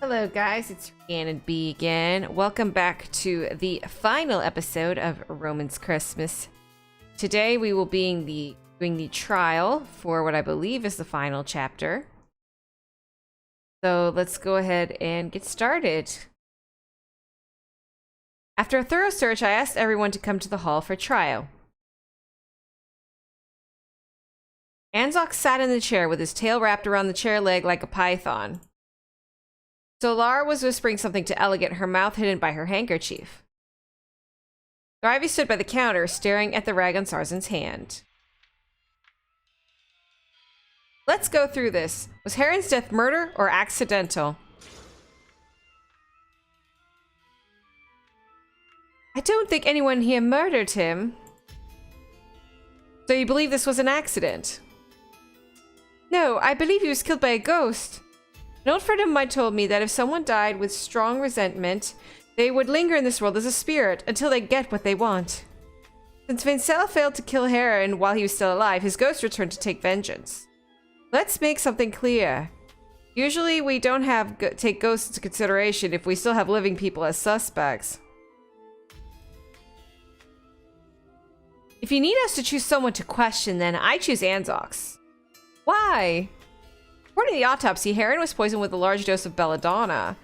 Hello guys, it's Rhiannon B again. Welcome back to the final episode of Roman's Christmas. Today we will be doing the trial for what I believe is the final chapter. So let's go ahead and get started. After a thorough search, I asked everyone to come to the hall for trial. Anzoc sat in the chair with his tail wrapped around the chair leg like a python. Solar was whispering something to Elegant, her mouth hidden by her handkerchief. Thrivy stood by the counter, staring at the rag on Sarzan's hand. Let's go through this. Was Heron's death murder or accidental? I don't think anyone here murdered him. So you believe this was an accident? No, I believe he was killed by a ghost. An old friend of mine told me that if someone died with strong resentment, they would linger in this world as a spirit until they get what they want. Since Vincel failed to kill Heron while he was still alive, his ghost returned to take vengeance. Let's make something clear. Usually we don't take ghosts into consideration if we still have living people as suspects. If you need us to choose someone to question, then I choose Anzox. Why? According to the autopsy, Heron was poisoned with a large dose of belladonna.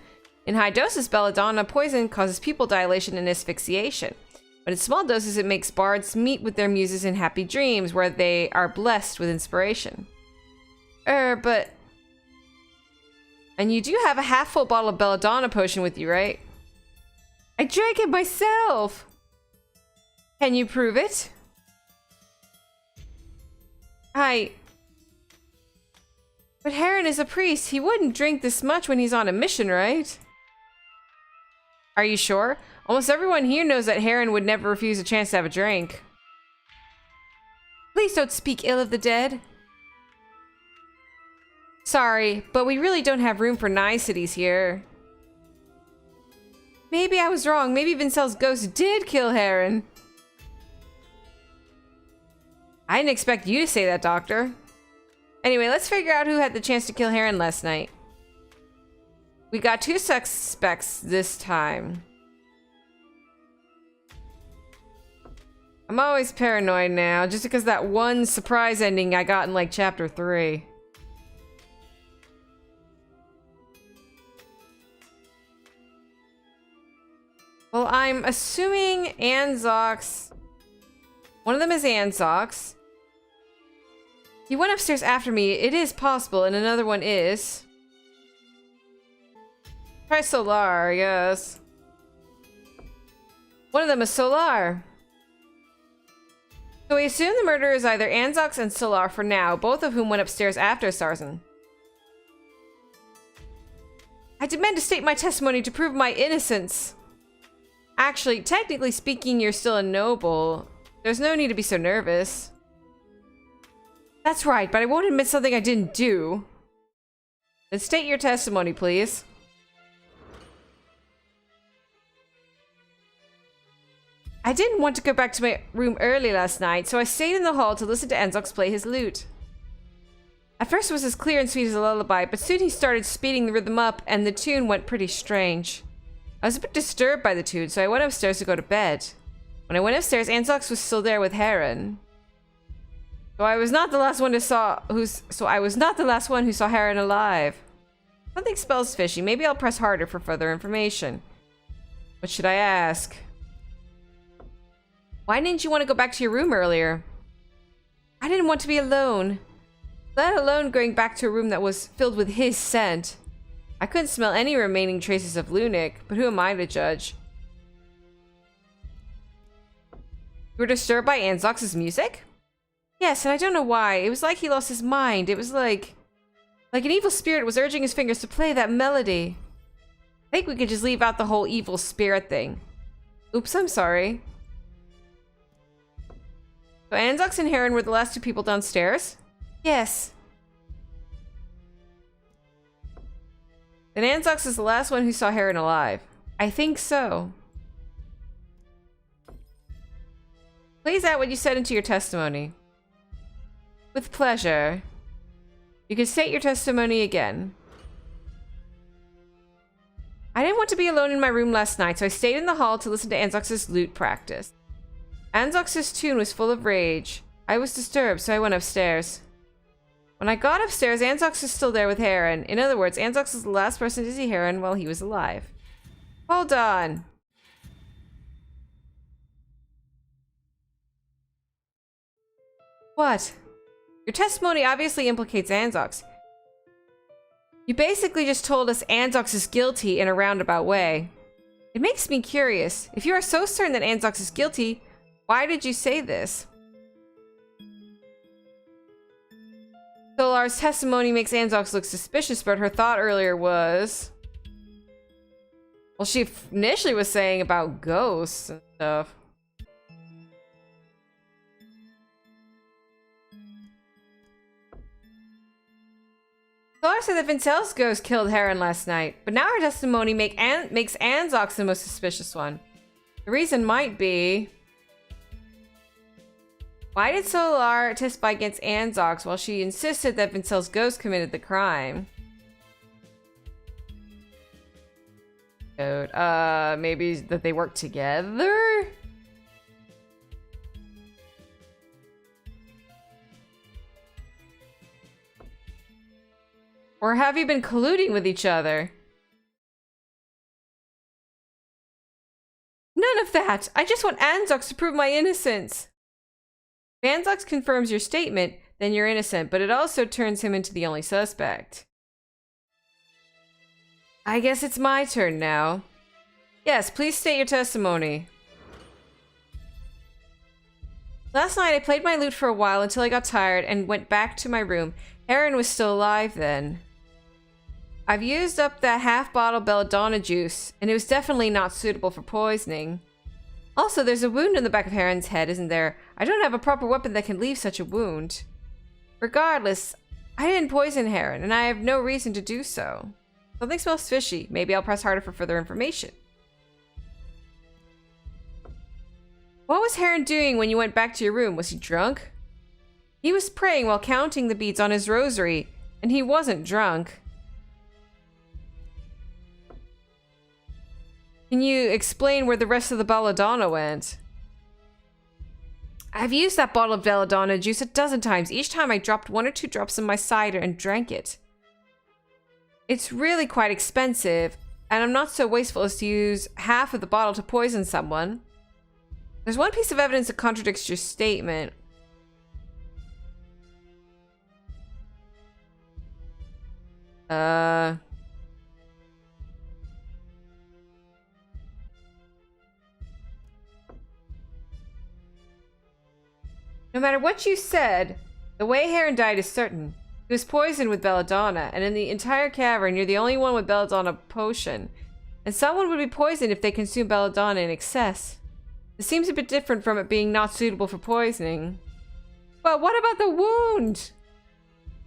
In high doses, belladonna poison causes pupil dilation and asphyxiation. But in small doses, it makes bards meet with their muses in happy dreams, where they are blessed with inspiration. But... And you do have a half-full bottle of belladonna potion with you, right? I drank it myself! Can you prove it? But Heron is a priest. He wouldn't drink this much when he's on a mission, right? Are you sure? Almost everyone here knows that Heron would never refuse a chance to have a drink. Please don't speak ill of the dead. Sorry, but we really don't have room for niceties here. Maybe I was wrong. Maybe Vincel's ghost did kill Heron. I didn't expect you to say that, Doctor. Anyway, let's figure out who had the chance to kill Heron last night. We got two suspects this time. I'm always paranoid now, just because that one surprise ending I got in like chapter 3. Well, I'm assuming Anzox. One of them is Anzox. He went upstairs after me. It is possible, and another one is... Try Solar, yes. One of them is Solar. So we assume the murderer is either Anzox and Solar for now, both of whom went upstairs after Sarzan. I demand to state my testimony to prove my innocence. Actually, technically speaking, you're still a noble. There's no need to be so nervous. That's right, but I won't admit something I didn't do. Then state your testimony, please. I didn't want to go back to my room early last night, so I stayed in the hall to listen to Anzox play his lute. At first it was as clear and sweet as a lullaby, but soon he started speeding the rhythm up, and the tune went pretty strange. I was a bit disturbed by the tune, so I went upstairs to go to bed. When I went upstairs, Anzox was still there with Heron. So I was not the last one who saw Heron alive. Something spells fishy. Maybe I'll press harder for further information. What should I ask? Why didn't you want to go back to your room earlier? I didn't want to be alone. Let alone going back to a room that was filled with his scent. I couldn't smell any remaining traces of Lunac, but who am I to judge? You were disturbed by Anzox's music? Yes, and I don't know why. It was like he lost his mind. It was like an evil spirit was urging his fingers to play that melody. I think we could just leave out the whole evil spirit thing. Oops, I'm sorry. So Anzox and Heron were the last two people downstairs? Yes. Then Anzox is the last one who saw Heron alive. I think so. Please add what you said into your testimony. With pleasure. You can state your testimony again. didn't want to be alone in my room last night, so I stayed in the hall to listen to Anzox's lute practice. Anzox's tune was full of rage. I was disturbed, so I went upstairs. When I got upstairs, Anzox was still there with Heron. In other words, Anzox was the last person to see Heron while he was alive. Hold on. What? Your testimony obviously implicates Anzox. You basically just told us Anzox is guilty in a roundabout way. It makes me curious. If you are so certain that Anzox is guilty, why did you say this? Solar's testimony makes Anzox look suspicious, but her thought earlier was... Well, she initially was saying about ghosts and stuff. Solar said that Vincel's ghost killed Heron last night, but now her testimony makes Anzox the most suspicious one. The reason might be... Why did Solar testify against Anzox while she insisted that Vincel's ghost committed the crime? Maybe that they work together? Or have you been colluding with each other? None of that! I just want Anzox to prove my innocence! If Anzox confirms your statement, then you're innocent, but it also turns him into the only suspect. I guess it's my turn now. Yes, please state your testimony. Last night I played my lute for a while until I got tired and went back to my room. Heron was still alive then. I've used up that half-bottle belladonna juice, and it was definitely not suitable for poisoning. Also, there's a wound in the back of Heron's head, isn't there? I don't have a proper weapon that can leave such a wound. Regardless, I didn't poison Heron, and I have no reason to do so. Something smells fishy. Maybe I'll press harder for further information. What was Heron doing when you went back to your room? Was he drunk? He was praying while counting the beads on his rosary, and he wasn't drunk. Can you explain where the rest of the belladonna went? I've used that bottle of belladonna juice a dozen times. Each time I dropped 1 or 2 drops in my cider and drank it. It's really quite expensive, and I'm not so wasteful as to use half of the bottle to poison someone. There's one piece of evidence that contradicts your statement. No matter what you said, the way Heron died is certain. He was poisoned with belladonna, and in the entire cavern, you're the only one with belladonna potion. And someone would be poisoned if they consume belladonna in excess. This seems a bit different from it being not suitable for poisoning. But what about the wound?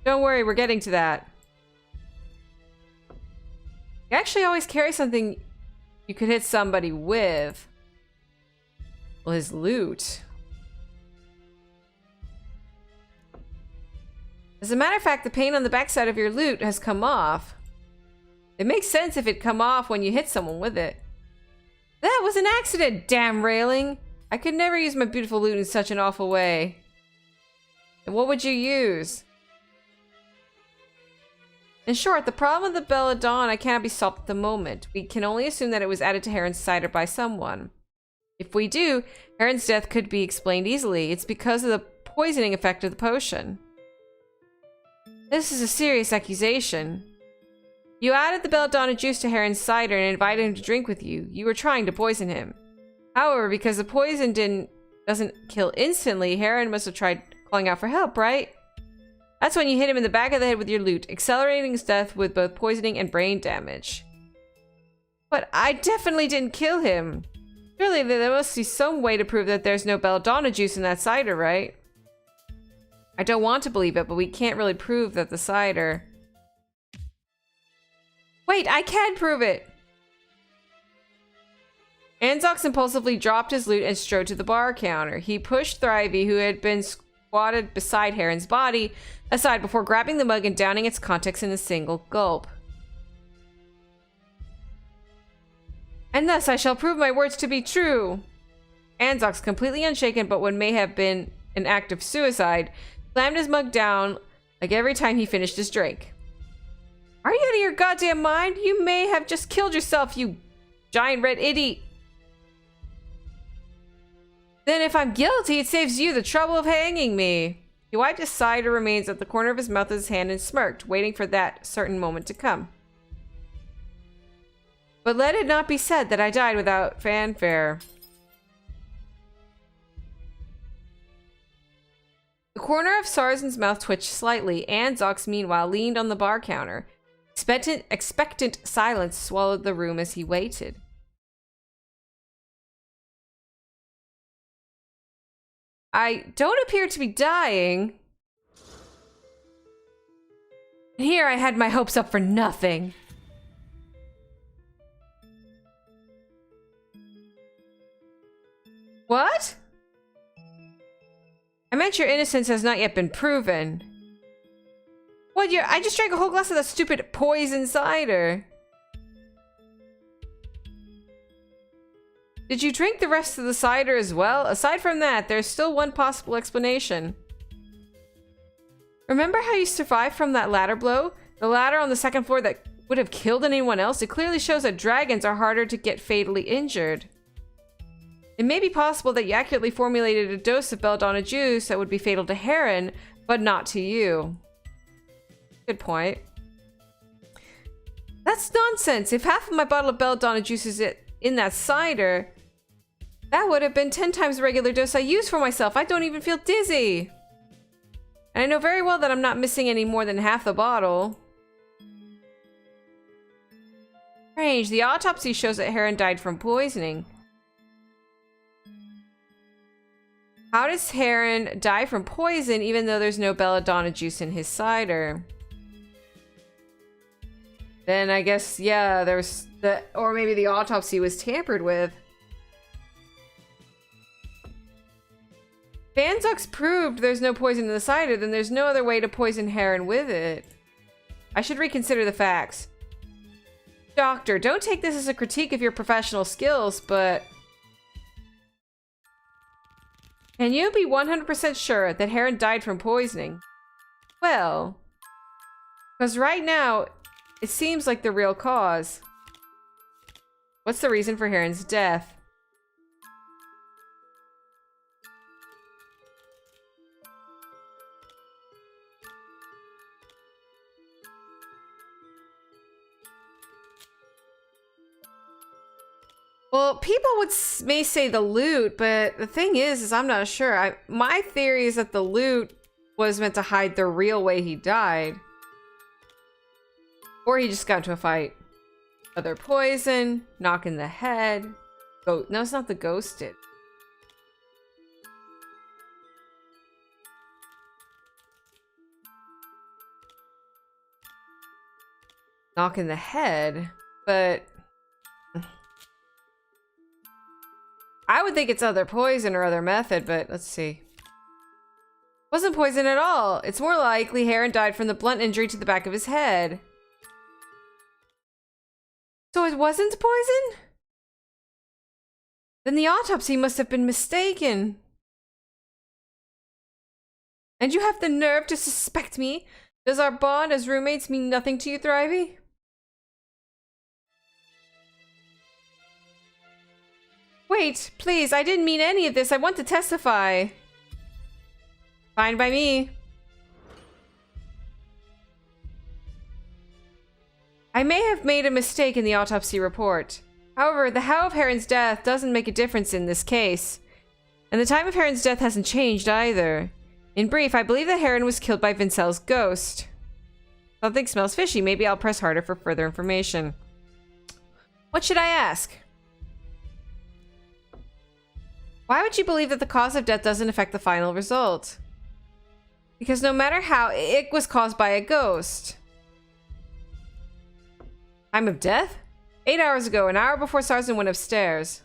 Don't worry, we're getting to that. You actually always carry something you could hit somebody with. Well, his lute. As a matter of fact, the paint on the backside of your lute has come off. It makes sense if it come off when you hit someone with it. That was an accident, damn railing! I could never use my beautiful lute in such an awful way. And what would you use? In short, the problem with the belladonna cannot be solved at the moment. We can only assume that it was added to Heron's cider by someone. If we do, Heron's death could be explained easily. It's because of the poisoning effect of the potion. This is a serious accusation. You added the belladonna juice to Heron's cider and invited him to drink with you. You were trying to poison him. However, because the poison doesn't kill instantly, Heron must have tried calling out for help, right? That's when you hit him in the back of the head with your lute, accelerating his death with both poisoning and brain damage. But I definitely didn't kill him. Surely there must be some way to prove that there's no belladonna juice in that cider, right? I don't want to believe it, but we can't really prove that the cider... Wait, I can prove it! Anzox impulsively dropped his lute and strode to the bar counter. He pushed Thrivey, who had been squatted beside Heron's body, aside before grabbing the mug and downing its contents in a single gulp. And thus I shall prove my words to be true. Anzox, completely unshaken but what may have been an act of suicide, slammed his mug down like every time he finished his drink. Are you out of your goddamn mind? You may have just killed yourself, you giant red idiot. Then if I'm guilty, it saves you the trouble of hanging me. He wiped his cider remains at the corner of his mouth with his hand and smirked, waiting for that certain moment to come. But let it not be said that I died without fanfare. The corner of Sarzen's mouth twitched slightly. Anzox, meanwhile, leaned on the bar counter. Expectant silence swallowed the room as he waited. I don't appear to be dying. And here I had my hopes up for nothing. What? I meant your innocence has not yet been proven. What? I just drank a whole glass of that stupid poison cider. Did you drink the rest of the cider as well? Aside from that, there's still one possible explanation. Remember how you survived from that ladder blow? The ladder on the second floor that would have killed anyone else? It clearly shows that dragons are harder to get fatally injured. It may be possible that you accurately formulated a dose of belladonna juice that would be fatal to Heron, but not to you. Good point. That's nonsense. If half of my bottle of belladonna juice is in that cider, that would have been 10 times the regular dose I use for myself. I don't even feel dizzy. And I know very well that I'm not missing any more than half the bottle. Strange. The autopsy shows that Heron died from poisoning. How does Heron die from poison even though there's no belladonna juice in his cider? Then I guess, yeah, there's the... Or maybe the autopsy was tampered with. If Anzox proved there's no poison in the cider, then there's no other way to poison Heron with it. I should reconsider the facts. Doctor, don't take this as a critique of your professional skills, but... Can you be 100% sure that Heron died from poisoning? Well... Because right now, it seems like the real cause. What's the reason for Heron's death? Well, people may say the loot, but the thing is I'm not sure. My theory is that the loot was meant to hide the real way he died. Or he just got into a fight. Other poison, knock in the head. No, it's not the ghosted. Knock in the head, but... I would think it's other poison or other method, but let's see. Wasn't poison at all. It's more likely Heron died from the blunt injury to the back of his head. So it wasn't poison? Then the autopsy must have been mistaken. And you have the nerve to suspect me? Does our bond as roommates mean nothing to you, Thrivey? Wait, please, I didn't mean any of this. I want to testify. Fine by me. I may have made a mistake in the autopsy report. However, the how of Heron's death doesn't make a difference in this case. And the time of Heron's death hasn't changed either. In brief, I believe that Heron was killed by Vincel's ghost. Something smells fishy. Maybe I'll press harder for further information. What should I ask? Why would you believe that the cause of death doesn't affect the final result? Because no matter how, it was caused by a ghost. Time of death? 8 hours ago, an hour before Sarzen went upstairs.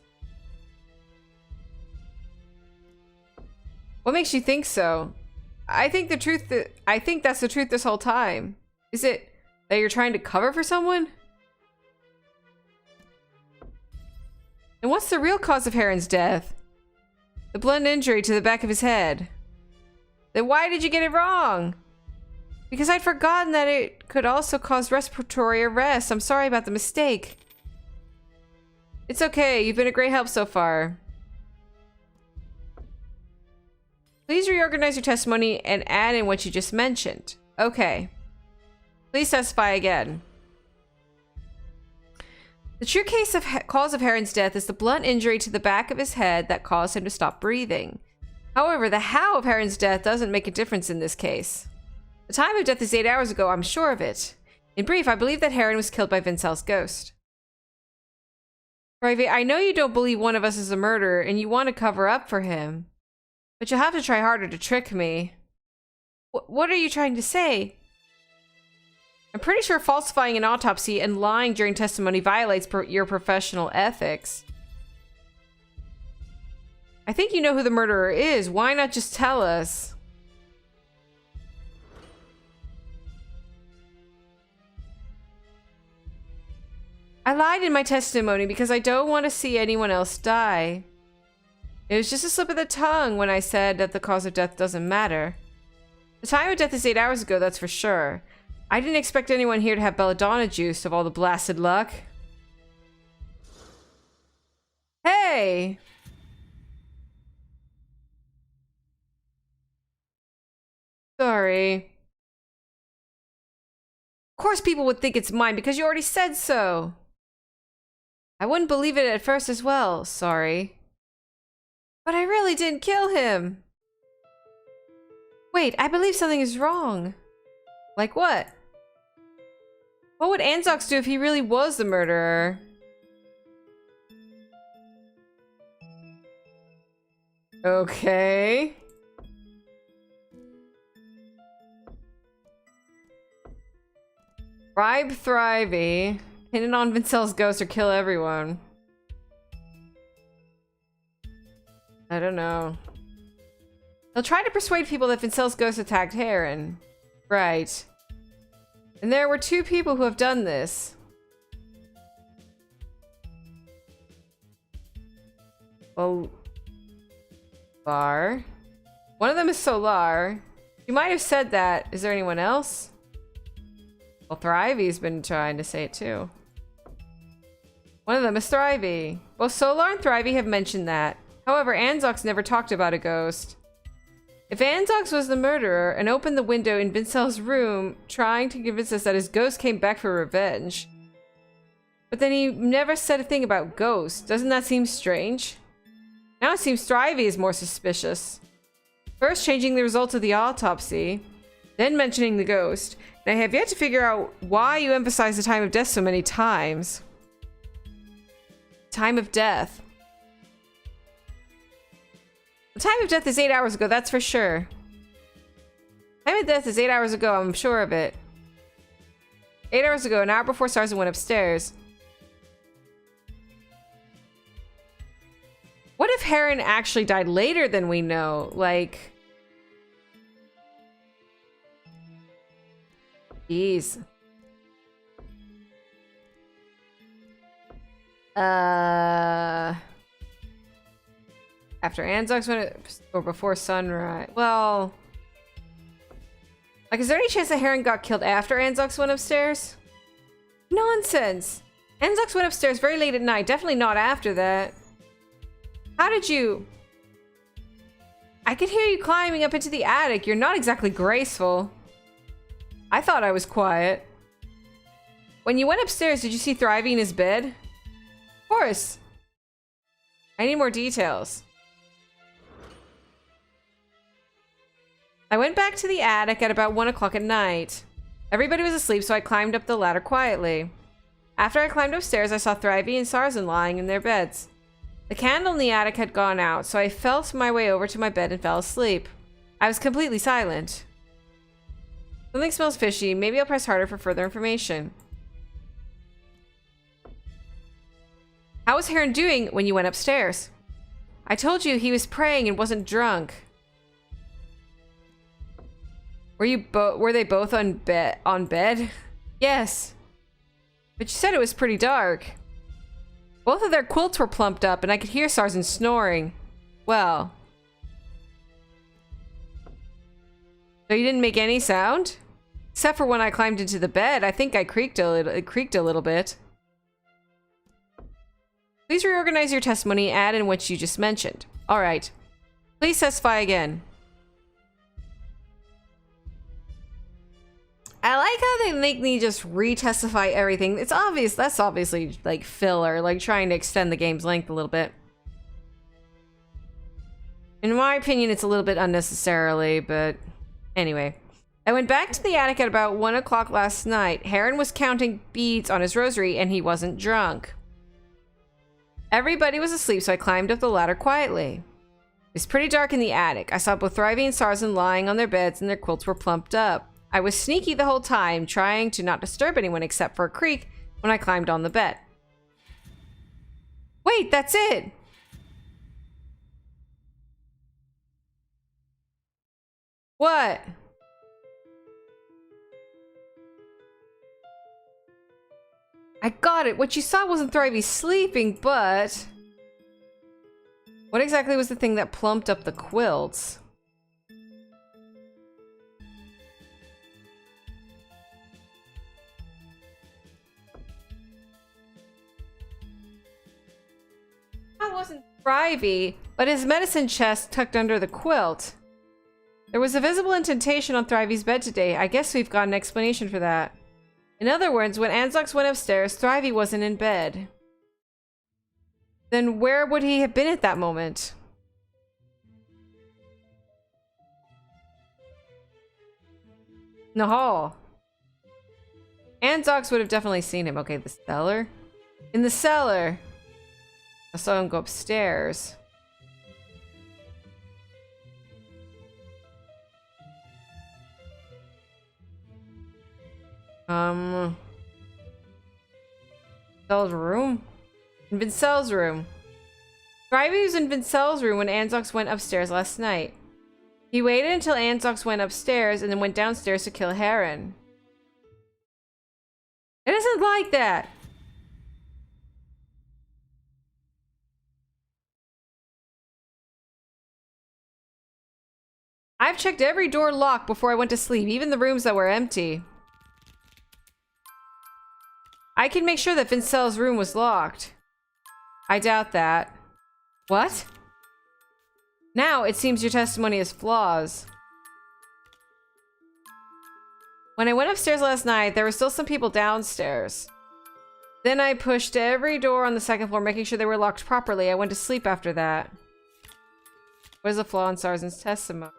What makes you think so? I think that's the truth this whole time. Is it that you're trying to cover for someone? And what's the real cause of Heron's death? The blunt injury to the back of his head. Then why did you get it wrong? Because I'd forgotten that it could also cause respiratory arrest. I'm sorry about the mistake. It's okay. You've been a great help so far. Please reorganize your testimony and add in what you just mentioned. Okay. Please testify again. The true cause of Heron's death is the blunt injury to the back of his head that caused him to stop breathing. However, the how of Heron's death doesn't make a difference in this case. The time of death is 8 hours ago, I'm sure of it. In brief, I believe that Heron was killed by Vincel's ghost. Private, I know you don't believe one of us is a murderer and you want to cover up for him. But you'll have to try harder to trick me. What are you trying to say? I'm pretty sure falsifying an autopsy and lying during testimony violates your professional ethics. I think you know who the murderer is. Why not just tell us? I lied in my testimony because I don't want to see anyone else die. It was just a slip of the tongue when I said that the cause of death doesn't matter. The time of death is 8 hours ago, that's for sure. I didn't expect anyone here to have belladonna juice, of all the blasted luck. Hey! Sorry. Of course people would think it's mine because you already said so. I wouldn't believe it at first as well, sorry. But I really didn't kill him. Wait, I believe something is wrong. Like what? What would Anzox do if he really was the murderer? Okay. Bribe Thrivey. Pin it on Vincel's ghost or kill everyone. I don't know. They'll try to persuade people that Vincel's ghost attacked Heron. Right. And there were 2 people who have done this. Oh. Bar. One of them is Solar. You might have said that. Is there anyone else? Well, Thrivey's been trying to say it too. One of them is Thrivey. Both Solar and Thrivey have mentioned that. However, Anzox never talked about a ghost. If Anzox was the murderer and opened the window in Vincel's room, trying to convince us that his ghost came back for revenge. But then he never said a thing about ghosts. Doesn't that seem strange? Now it seems Thrivey is more suspicious. First changing the results of the autopsy, then mentioning the ghost. And I have yet to figure out why you emphasize the time of death so many times. Time of death. The time of death is 8 hours ago, that's for sure. Time of death is 8 hours ago, I'm sure of it. 8 hours ago, an hour before Starzin went upstairs. What if Heron actually died later than we know? Like... Jeez. After Anzox went, or before sunrise. Well, like, is there any chance that Heron got killed after Anzox went upstairs? Nonsense. Anzox went upstairs very late at night. Definitely not after that. How did you? I could hear you climbing up into the attic. You're not exactly graceful. I thought I was quiet. When you went upstairs, did you see Thrivey in his bed? Of course. I need more details. I went back to the attic at about 1 o'clock at night. Everybody was asleep, so I climbed up the ladder quietly. After I climbed upstairs, I saw Thrivey and Starzin lying in their beds. The candle in the attic had gone out, so I felt my way over to my bed and fell asleep. I was completely silent. Something smells fishy. Maybe I'll press harder for further information. How was Heron doing when you went upstairs? I told you he was praying and wasn't drunk. Were they both on bed? Yes. But you said it was pretty dark. Both of their quilts were plumped up, and I could hear Sarzan snoring. Well. So you didn't make any sound? Except for when I climbed into the bed. I think I creaked a little bit. Please reorganize your testimony, add in what you just mentioned. Alright. Please testify again. I like how they make me just re-testify everything. It's obvious, that's obviously like filler, like trying to extend the game's length a little bit. In my opinion, it's a little bit unnecessarily, but anyway. I went back to the attic at about 1 o'clock last night. Heron was counting beads on his rosary and he wasn't drunk. Everybody was asleep, so I climbed up the ladder quietly. It was pretty dark in the attic. I saw both Thrivey and Sarzan lying on their beds and their quilts were plumped up. I was sneaky the whole time, trying to not disturb anyone except for a creak when I climbed on the bed. Wait, that's it! What? I got it. What you saw wasn't Thrivey sleeping, but... What exactly was the thing that plumped up the quilts? That wasn't Thrivey, but his medicine chest tucked under the quilt. There was a visible indentation on Thrivey's bed today. I guess we've got an explanation for that. In other words, when Anzox went upstairs, Thrivey wasn't in bed. Then where would he have been at that moment? In the hall. Anzox would have definitely seen him. Okay, the cellar? In the cellar. I saw him go upstairs. Vincel's room? In Vincel's room. Thrivey was in Vincel's room when Anzox went upstairs last night. He waited until Anzox went upstairs and then went downstairs to kill Heron. It isn't like that! I've checked every door locked before I went to sleep, even the rooms that were empty. I can make sure that Vincel's room was locked. I doubt that. What? Now it seems your testimony has flaws. When I went upstairs last night, there were still some people downstairs. Then I pushed every door on the second floor, making sure they were locked properly. I went to sleep after that. What is the flaw in Sarzan's testimony?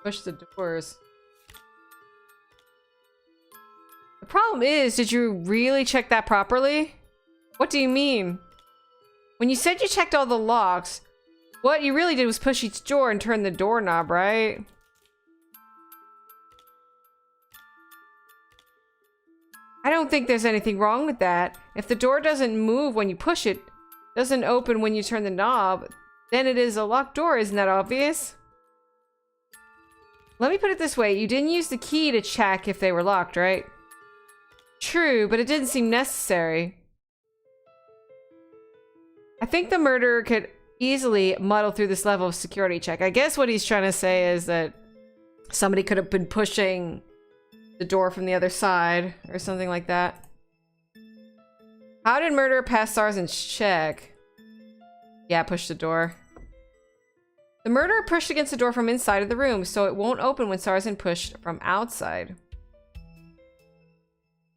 Push the doors. The problem is, did you really check that properly? What do you mean? When you said you checked all the locks, what you really did was push each door and turn the doorknob, right? I don't think there's anything wrong with that. If the door doesn't move when you push it, doesn't open when you turn the knob, then it is a locked door, isn't that obvious? Let me put it this way, you didn't use the key to check if they were locked, right? True, but it didn't seem necessary. I think the murderer could easily muddle through this level of security check. I guess what he's trying to say is that somebody could have been pushing the door from the other side or something like that. How did murderer pass Sarzan's check? Yeah, push the door. The murderer pushed against the door from inside of the room, so it won't open when Sarzan pushed from outside.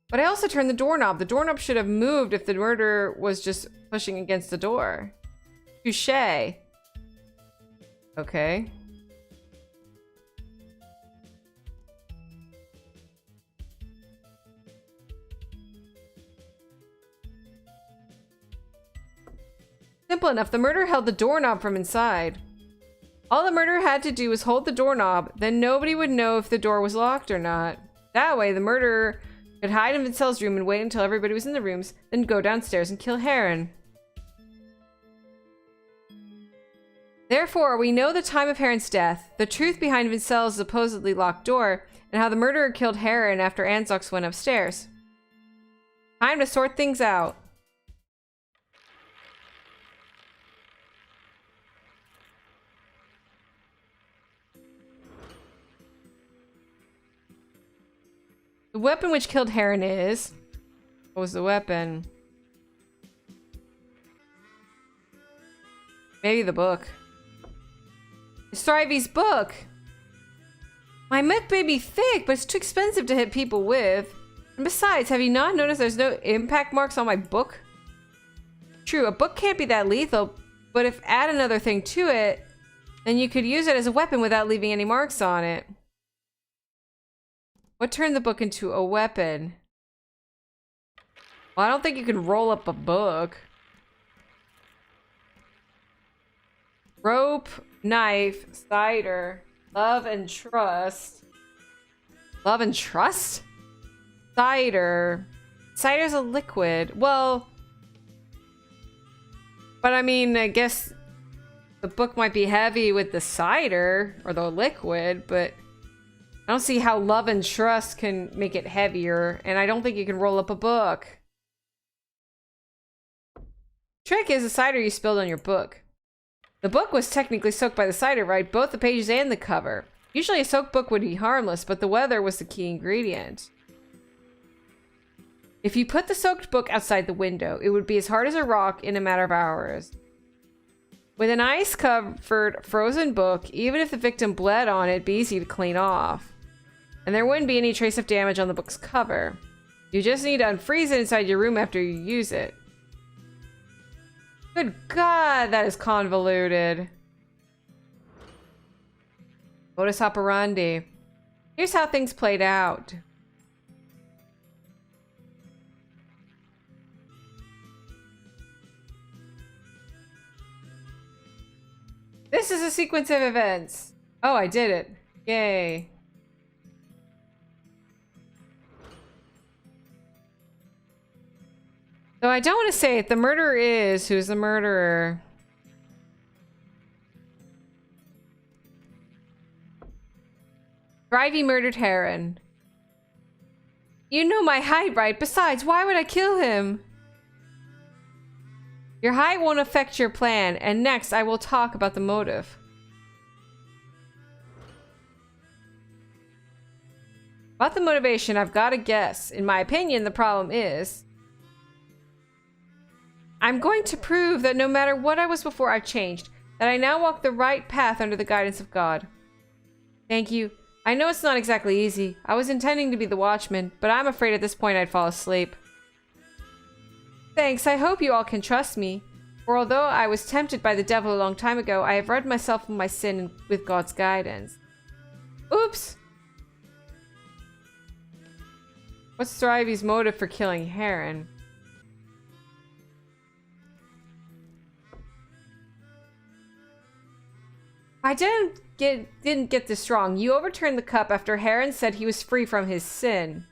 But I also turned the doorknob. The doorknob should have moved if the murderer was just pushing against the door. Touché. Okay. Simple enough. The murderer held the doorknob from inside. All the murderer had to do was hold the doorknob, then nobody would know if the door was locked or not. That way, the murderer could hide in Vincel's room and wait until everybody was in the rooms, then go downstairs and kill Heron. Therefore, we know the time of Heron's death, the truth behind Vincel's supposedly locked door, and how the murderer killed Heron after Anzox went upstairs. Time to sort things out. The weapon which killed Heron is... What was the weapon? Maybe the book. It's Thryvey's book! My myth may be thick, but it's too expensive to hit people with. And besides, have you not noticed there's no impact marks on my book? True, a book can't be that lethal, but if add another thing to it, then you could use it as a weapon without leaving any marks on it. What turned the book into a weapon? Well, I don't think you can roll up a book. Rope, knife, cider, love and trust. Love and trust? Cider. Cider's a liquid. Well, but I mean, I guess the book might be heavy with the cider or the liquid, but I don't see how love and trust can make it heavier, and I don't think you can roll up a book. Trick is the cider you spilled on your book. The book was technically soaked by the cider, right? Both the pages and the cover. Usually a soaked book would be harmless, but the weather was the key ingredient. If you put the soaked book outside the window, it would be as hard as a rock in a matter of hours. With an ice-covered frozen book, even if the victim bled on it, it'd be easy to clean off. And there wouldn't be any trace of damage on the book's cover. You just need to unfreeze it inside your room after you use it. Good God, that is convoluted. Modus operandi. Here's how things played out. This is a sequence of events. Oh, I did it. Yay. Though I don't want to say it, the murderer is... Who's the murderer? Thryvey murdered Heron. You know my height, right? Besides, why would I kill him? Your height won't affect your plan, and next I will talk about the motive. About the motivation, I've got to guess. In my opinion, the problem is... I'm going to prove that no matter what I was before, I've changed. That I now walk the right path under the guidance of God. Thank you. I know it's not exactly easy. I was intending to be the watchman, but I'm afraid at this point I'd fall asleep. Thanks, I hope you all can trust me. For although I was tempted by the devil a long time ago, I have rid myself of my sin with God's guidance. Oops! What's Thryvey's motive for killing Heron? I didn't get this wrong. You overturned the cup after Heron said he was free from his sin.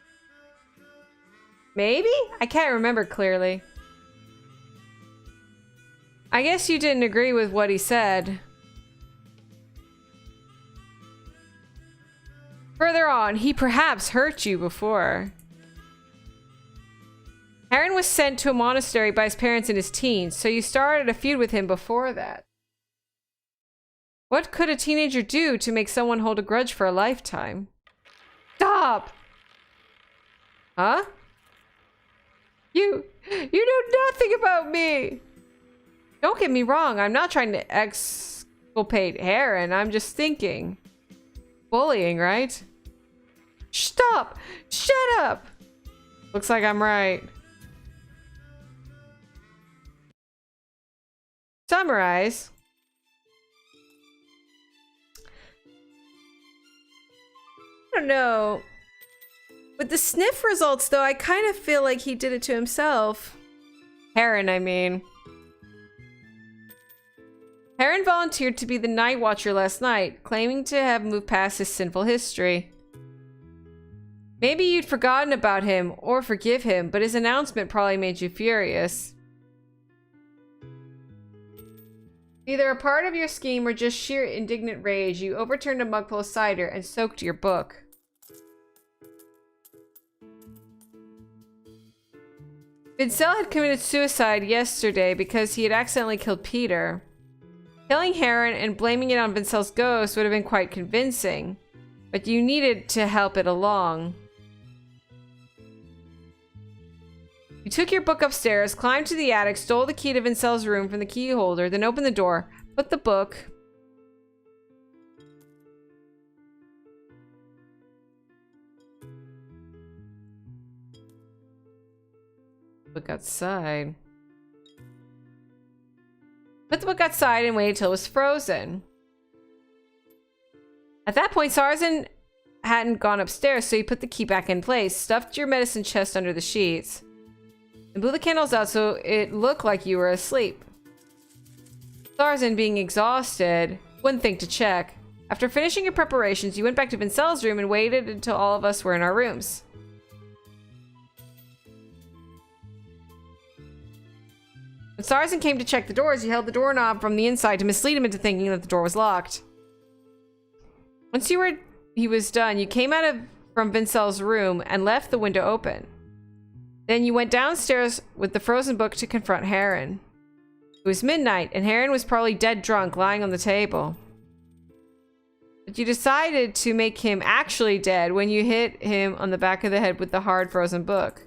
Maybe? I can't remember clearly. I guess you didn't agree with what he said. Further on, he perhaps hurt you before. Heron was sent to a monastery by his parents in his teens, so you started a feud with him before that. What could a teenager do to make someone hold a grudge for a lifetime? Stop! Huh? You know nothing about me! Don't get me wrong, I'm not trying to exculpate Heron, I'm just thinking. Bullying, right? Stop! Shut up! Looks like I'm right. Summarize. I don't know. With the sniff results, though, I kind of feel like he did it to himself. Heron, I mean. Heron volunteered to be the night watcher last night, claiming to have moved past his sinful history. Maybe you'd forgotten about him, or forgive him, but his announcement probably made you furious. Either a part of your scheme or just sheer indignant rage, you overturned a mug full of cider and soaked your book. Vincel had committed suicide yesterday because he had accidentally killed Peter. Killing Heron and blaming it on Vincel's ghost would have been quite convincing, but you needed to help it along. You took your book upstairs, climbed to the attic, stole the key to Vincel's room from the key holder, then opened the door, put the book outside. Put the book outside and waited till it was frozen. At that point, Sarzan hadn't gone upstairs, so you put the key back in place, stuffed your medicine chest under the sheets, and blew the candles out so it looked like you were asleep. Sarzan, being exhausted, wouldn't think to check. After finishing your preparations, you went back to Vincel's room and waited until all of us were in our rooms. When Sarzan came to check the doors, you held the doorknob from the inside to mislead him into thinking that the door was locked. Once he was done, you came from Vincel's room and left the window open. Then you went downstairs with the frozen book to confront Heron. It was midnight, and Heron was probably dead drunk, lying on the table. But you decided to make him actually dead when you hit him on the back of the head with the hard frozen book.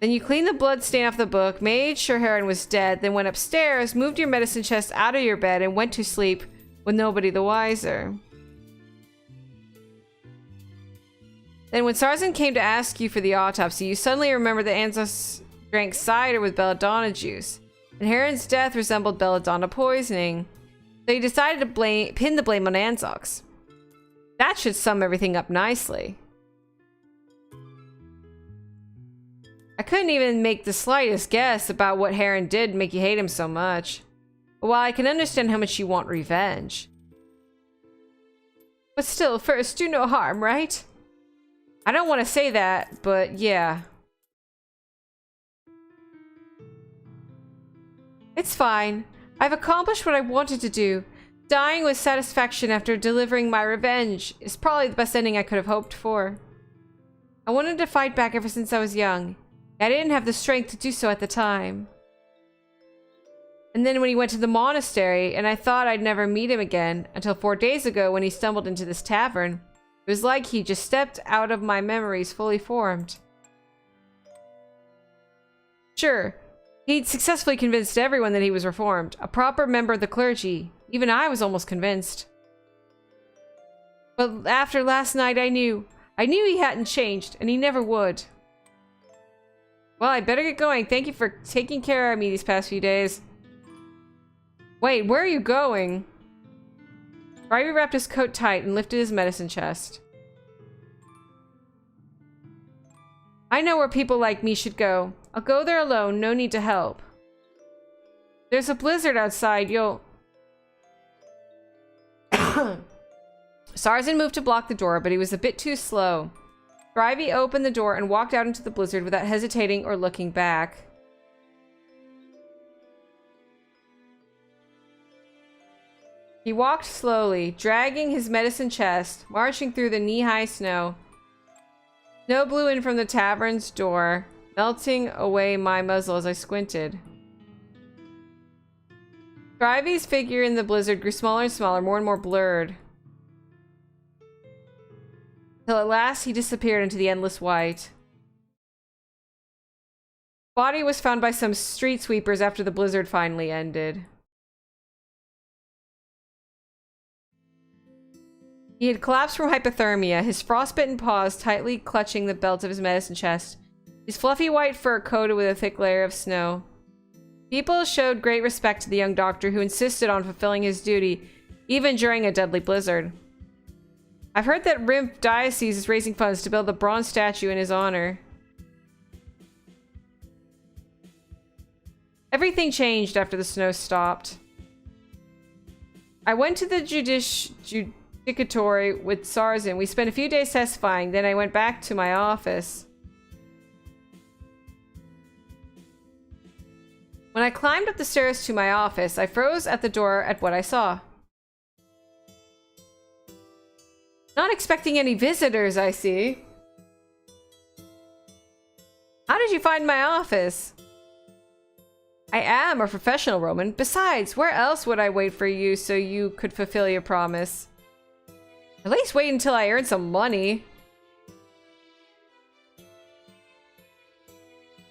Then you cleaned the blood stain off the book, made sure Heron was dead, then went upstairs, moved your medicine chest out of your bed, and went to sleep with nobody the wiser. Then when Sarzan came to ask you for the autopsy, you suddenly remembered that Anzos drank cider with belladonna juice, and Heron's death resembled belladonna poisoning. So you decided to pin the blame on Anzox. That should sum everything up nicely. I couldn't even make the slightest guess about what Heron did to make you hate him so much. But while I can understand how much you want revenge. But still, first, do no harm, right? I don't want to say that, but yeah. It's fine. I've accomplished what I wanted to do. Dying with satisfaction after delivering my revenge is probably the best ending I could have hoped for. I wanted to fight back ever since I was young. I didn't have the strength to do so at the time. And then when he went to the monastery, and I thought I'd never meet him again, until 4 days ago when he stumbled into this tavern, it was like he just stepped out of my memories fully formed. Sure, he'd successfully convinced everyone that he was reformed, a proper member of the clergy. Even I was almost convinced. But after last night, I knew he hadn't changed, and he never would. Well, I better get going. Thank you for taking care of me these past few days. Wait, where are you going? Ryby wrapped his coat tight and lifted his medicine chest. I know where people like me should go. I'll go there alone, no need to help. There's a blizzard outside, you'll... Sarzan moved to block the door, but he was a bit too slow. Ryby opened the door and walked out into the blizzard without hesitating or looking back. He walked slowly, dragging his medicine chest, marching through the knee-high snow. Snow blew in from the tavern's door, melting away my muzzle as I squinted. Ryby's figure in the blizzard grew smaller and smaller, more and more blurred. Till at last he disappeared into the endless white. Body was found by some street sweepers after the blizzard finally ended. He had collapsed from hypothermia, his frostbitten paws tightly clutching the belt of his medicine chest, his fluffy white fur coated with a thick layer of snow. People showed great respect to the young doctor who insisted on fulfilling his duty, even during a deadly blizzard. I've heard that Rimp Diocese is raising funds to build a bronze statue in his honor. Everything changed after the snow stopped. I went to the judicatory with Sarzan. We spent a few days testifying, then I went back to my office. When I climbed up the stairs to my office, I froze at the door at what I saw. Not expecting any visitors, I see. How did you find my office? I am a professional, Roman. Besides, where else would I wait for you so you could fulfill your promise? At least wait until I earn some money.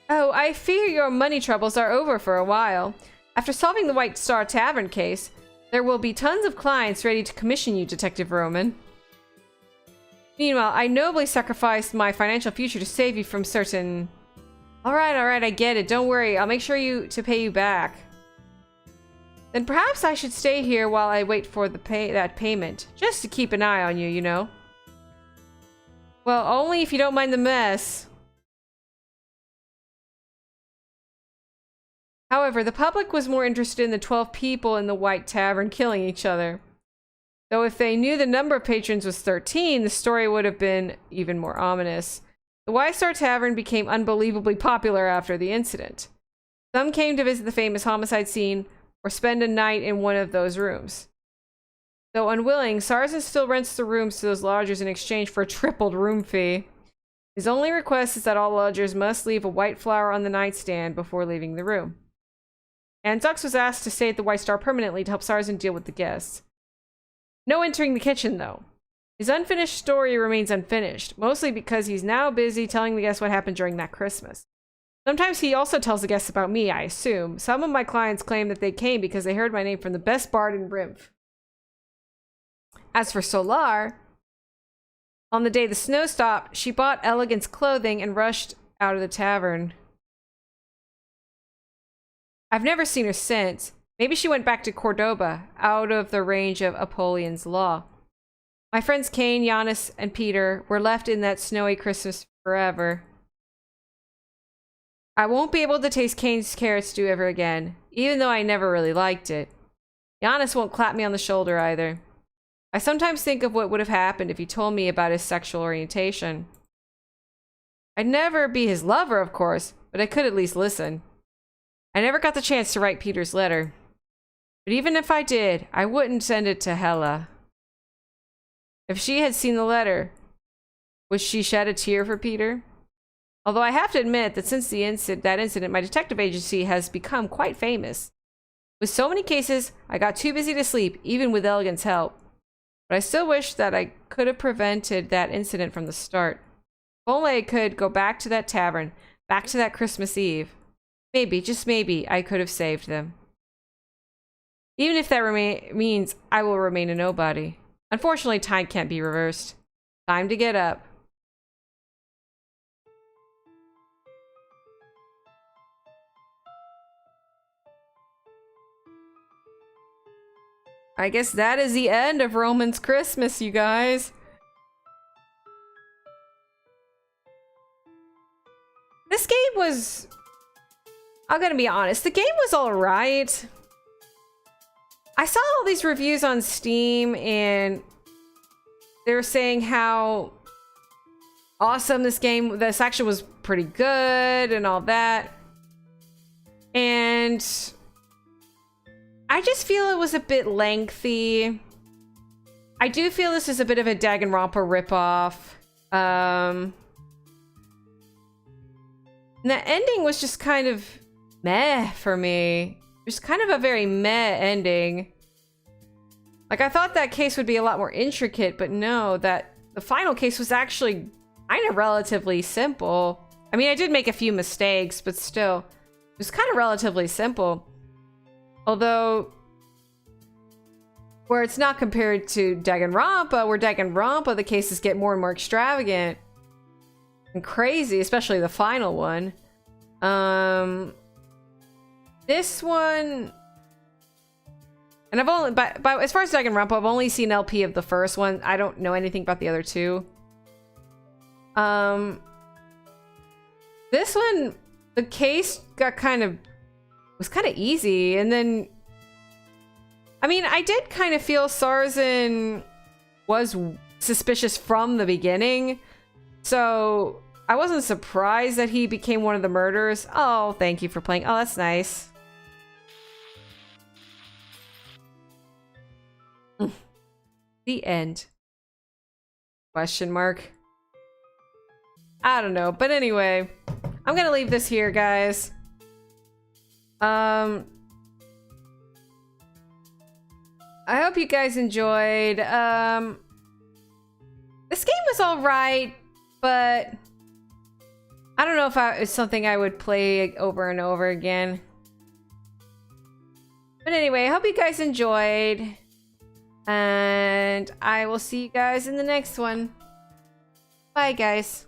Oh, I fear your money troubles are over for a while. After solving the White Star Tavern case, there will be tons of clients ready to commission you, Detective Roman. Meanwhile, I nobly sacrificed my financial future to save you from certain... Alright, I get it. Don't worry, I'll make sure to pay you back. Then perhaps I should stay here while I wait for that payment. Just to keep an eye on you, you know. Well, only if you don't mind the mess. However, the public was more interested in the 12 people in the White Tavern killing each other. Though if they knew the number of patrons was 13, the story would have been even more ominous. The White Star Tavern became unbelievably popular after the incident. Some came to visit the famous homicide scene or spend a night in one of those rooms. Though unwilling, Sarzen still rents the rooms to those lodgers in exchange for a tripled room fee. His only request is that all lodgers must leave a white flower on the nightstand before leaving the room. Anzox was asked to stay at the White Star permanently to help Sarzen deal with the guests. No entering the kitchen, though. His unfinished story remains unfinished, mostly because he's now busy telling the guests what happened during that Christmas. Sometimes he also tells the guests about me, I assume. Some of my clients claim that they came because they heard my name from the best bard in Rimph. As for Solar, on the day the snow stopped, she bought Elegant's clothing and rushed out of the tavern. I've never seen her since. Maybe she went back to Cordoba, out of the range of Apollyon's law. My friends Cain, Giannis, and Peter were left in that snowy Christmas forever. I won't be able to taste Cain's carrot stew ever again, even though I never really liked it. Giannis won't clap me on the shoulder either. I sometimes think of what would have happened if he told me about his sexual orientation. I'd never be his lover, of course, but I could at least listen. I never got the chance to write Peter's letter. But even if I did, I wouldn't send it to Hela. If she had seen the letter, would she shed a tear for Peter? Although I have to admit that since that incident, my detective agency has become quite famous. With so many cases, I got too busy to sleep, even with Elegant's help. But I still wish that I could have prevented that incident from the start. If only I could go back to that tavern, back to that Christmas Eve. Maybe, just maybe, I could have saved them. Even if that means I will remain a nobody. Unfortunately, time can't be reversed. Time to get up. I guess that is the end of Roman's Christmas, you guys. This game was... I'm gonna be honest, the game was alright. I saw all these reviews on Steam and they were saying how awesome this action was pretty good and all that. And I just feel it was a bit lengthy. I do feel this is a bit of a Danganronpa ripoff. And the ending was just kind of meh for me. Just kind of a very meh ending. Like, I thought that case would be a lot more intricate, but no, that the final case was actually kind of relatively simple. I mean, I did make a few mistakes, but still, it was kind of relatively simple. Although, where it's not compared to Danganronpa, where Danganronpa, the cases get more and more extravagant and crazy, especially the final one. This one, and I've only, but as far as Danganronpa, I've only seen LP of the first one. I don't know anything about the other two. This one, the case was kind of easy, and then, I mean, I did kind of feel Sarzen was suspicious from the beginning, so I wasn't surprised that he became one of the murderers. Oh, thank you for playing. Oh, that's nice. The end. Question mark. I don't know. But anyway, I'm gonna leave this here, guys. I hope you guys enjoyed. This game was alright, but I don't know if it's something I would play over and over again. But anyway, I hope you guys enjoyed. And I will see you guys in the next one. Bye, guys.